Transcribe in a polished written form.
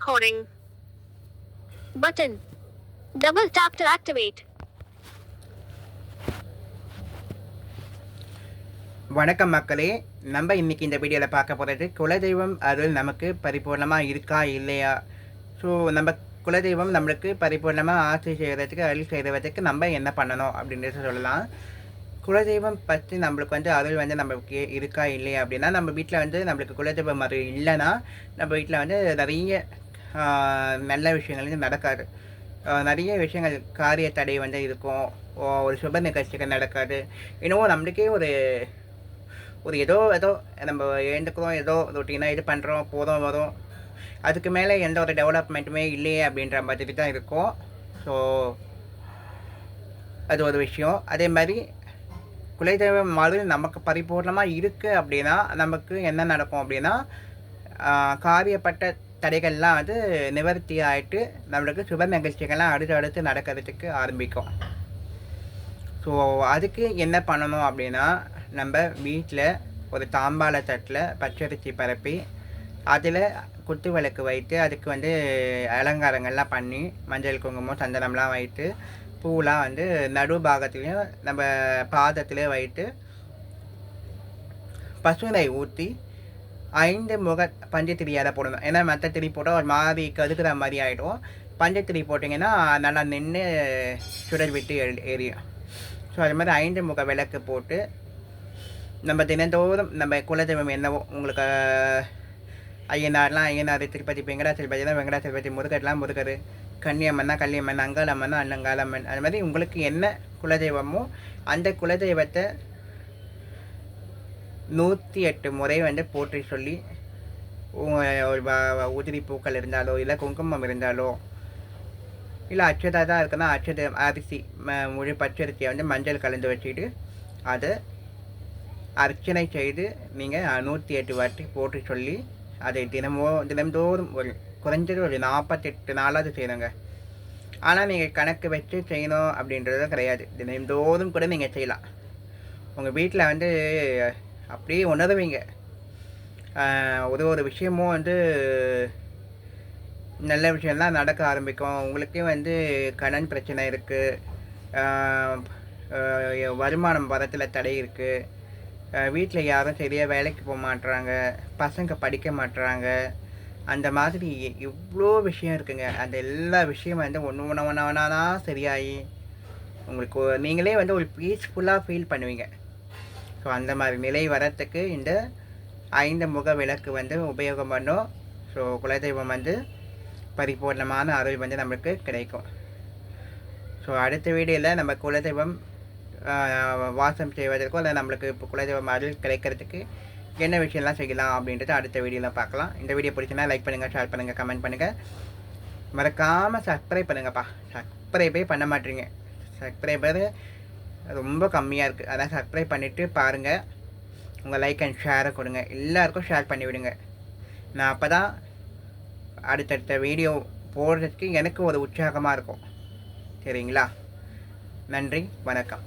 recording. Button. Double tap to activate. வணக்கம் மக்களே. நம்ம இன்னைக்கு இந்த வீடியோவில் பார்க்க போகிறது குலதெய்வம் அருள் நமக்கு பரிபூர்ணமாக இருக்கா இல்லையா. ஸோ நம்ம குலதெய்வம் நம்மளுக்கு பரிபூர்ணமாக ஆட்சி செய்கிறதுக்கு அருள் செய்கிறதுக்கு நம்ம என்ன பண்ணணும் அப்படின்றத சொல்லலாம். குலதெய்வம் பற்றி நம்மளுக்கு அருள் நம்மளுக்கு இருக்கா இல்லையா அப்படின்னா, நம்ம வீட்டில் நம்மளுக்கு குலதெய்வம் அருள் இல்லைன்னா நம்ம வீட்டில் நிறைய நல்ல விஷயங்கள் நடக்காது. நிறைய விஷயங்கள் காரிய தடை இருக்கும். ஒரு சுப நிகழ்ச்சிகள் நடக்காது. இன்னமும் நம்மளுக்கே ஒரு ஏதோ நம்ம எழுந்துக்கிறோம், ஏதோ ரொட்டீனாக இது பண்ணுறோம், போதும் வரும், அதுக்கு மேலே எந்த ஒரு டெவலப்மெண்ட்டுமே இல்லையே அப்படின்ற மாதிரி தான் இருக்கும். ஸோ அது ஒரு விஷயம். அதே மாதிரி குலதெய்வம் மாதிரி நமக்கு பரிபூர்ணமாக இருக்குது அப்படின்னா நமக்கு என்ன நடக்கும் அப்படின்னா, காரியப்பட்ட தடைகள்லாம் நிவர்த்தி ஆகிட்டு நம்மளுக்கு சுப நிகழ்ச்சிகள்லாம் அடுத்து நடக்கிறதுக்கு ஆரம்பிக்கும். ஸோ அதுக்கு என்ன பண்ணணும் அப்படின்னா, நம்ம வீட்டில் ஒரு தாம்பாள தட்டில் பச்சரிசி பரப்பி அதில் குத்து விளக்கு வைத்து அதுக்கு அலங்காரங்கள்லாம் பண்ணி மஞ்சள் குங்குமம் சந்தனம்லாம் வைத்து பூலாம் நடு பாகத்துலேயும் நம்ம பாதத்திலே வைத்து பசுனை ஊற்றி 5 முக பஞ்சத்திரியால் போடணும். ஏன்னா மற்ற திரி போட்டால் ஒரு மாதிரி கதுக்குற மாதிரி ஆகிடும். பஞ்சத்திரி போட்டிங்கன்னா நல்லா நின்று சுடர் விட்டு எரியும். ஸோ அது மாதிரி 5 முக விளக்கு போட்டு நம்ம தினந்தோறும் நம்ம குலதெய்வம் என்னவோ உங்களுக்கு ஐயனார் திருப்பதி வெங்கடாச்சலபதி முருகர்லாம் முருகர், கன்னியம்மன்னா கல்லியம்மன், அங்காளம்மன்னா அன்னங்காளம்மன், அது மாதிரி உங்களுக்கு என்ன குலதெய்வமோ அந்த குலதெய்வத்தை 108 முறை போற்றி சொல்லி உதிரி பூக்கள் இருந்தாலோ இல்லை குங்குமம் இருந்தாலோ இல்லை அச்சதா தான் இருக்குன்னா அச்சத அரிசி முழு பச்சரிசியை மஞ்சள் கலந்து வச்சுட்டு அதை அர்ச்சனை செய்து நீங்கள் 108 வாட்டி போட்டு சொல்லி அதை தினந்தோறும் ஒரு குறைஞ்சது ஒரு 48 நாளாவது செய்யணுங்க. ஆனால் நீங்கள் கணக்கு வச்சு செய்யணும் அப்படின்றது கிடையாது. தினந்தோறும் கூட நீங்கள் செய்யலாம். உங்கள் வீட்டில் அப்படியே உணர்வீங்க. ஒரு விஷயமும் நல்ல விஷயம்லாம் நடக்க ஆரம்பிக்கும். உங்களுக்கே கடன் பிரச்சனை இருக்குது, வருமானம் வரத்தில் தடை இருக்குது, வீட்டில் யாரும் சரியாக வேலைக்கு போக மாட்டுறாங்க, பசங்க படிக்க மாட்டுறாங்க, அந்த மாதிரி இவ்வளோ விஷயம் இருக்குங்க. அந்த எல்லா விஷயம் ஒன்று ஒன்றா சரியாகி உங்களுக்கு நீங்களே ஒரு பீஸ்ஃபுல்லாக ஃபீல் பண்ணுவீங்க. ஸோ அந்த மாதிரி நிலை வரத்துக்கு இந்த 5 முக விளக்கு உபயோகம் பண்ணும். ஸோ குலதெய்வம் பரிபூர்ணமான அருள் நம்மளுக்கு கிடைக்கும். ஸோ அடுத்த வீடியோவில் நம்ம குலதெய்வம் வாசம் செய்வதற்கோ இல்லை நம்மளுக்கு இப்போ குலதெய்வம் அருள் கிடைக்கிறதுக்கு என்ன விஷயம்லாம் செய்யலாம் அப்படின்றத அடுத்த வீடியோவில் பார்க்கலாம். இந்த வீடியோ பிடிச்சினா லைக் பண்ணுங்கள், ஷேர் பண்ணுங்கள், கமெண்ட் பண்ணுங்கள். மறக்காமல் சப்ஸ்கிரைப் பண்ணுங்கப்பா. சப்ஸ்கிரைபே பண்ண மாட்டீங்க. சப்ஸ்கிரைபர் ரொம்ப கம்மியாக இருக்குது. அதான் சப்ஸ்கிரைப் பண்ணிவிட்டு பாருங்கள். உங்கள் லைக் அண்ட் ஷேரை கொடுங்க. எல்லாருக்கும் ஷேர் பண்ணிவிடுங்க. நான் அப்போ தான் அடுத்தடுத்த வீடியோ போடுறதுக்கு எனக்கு ஒரு உற்சாகமாக இருக்கும். சரிங்களா? நன்றி, வணக்கம்.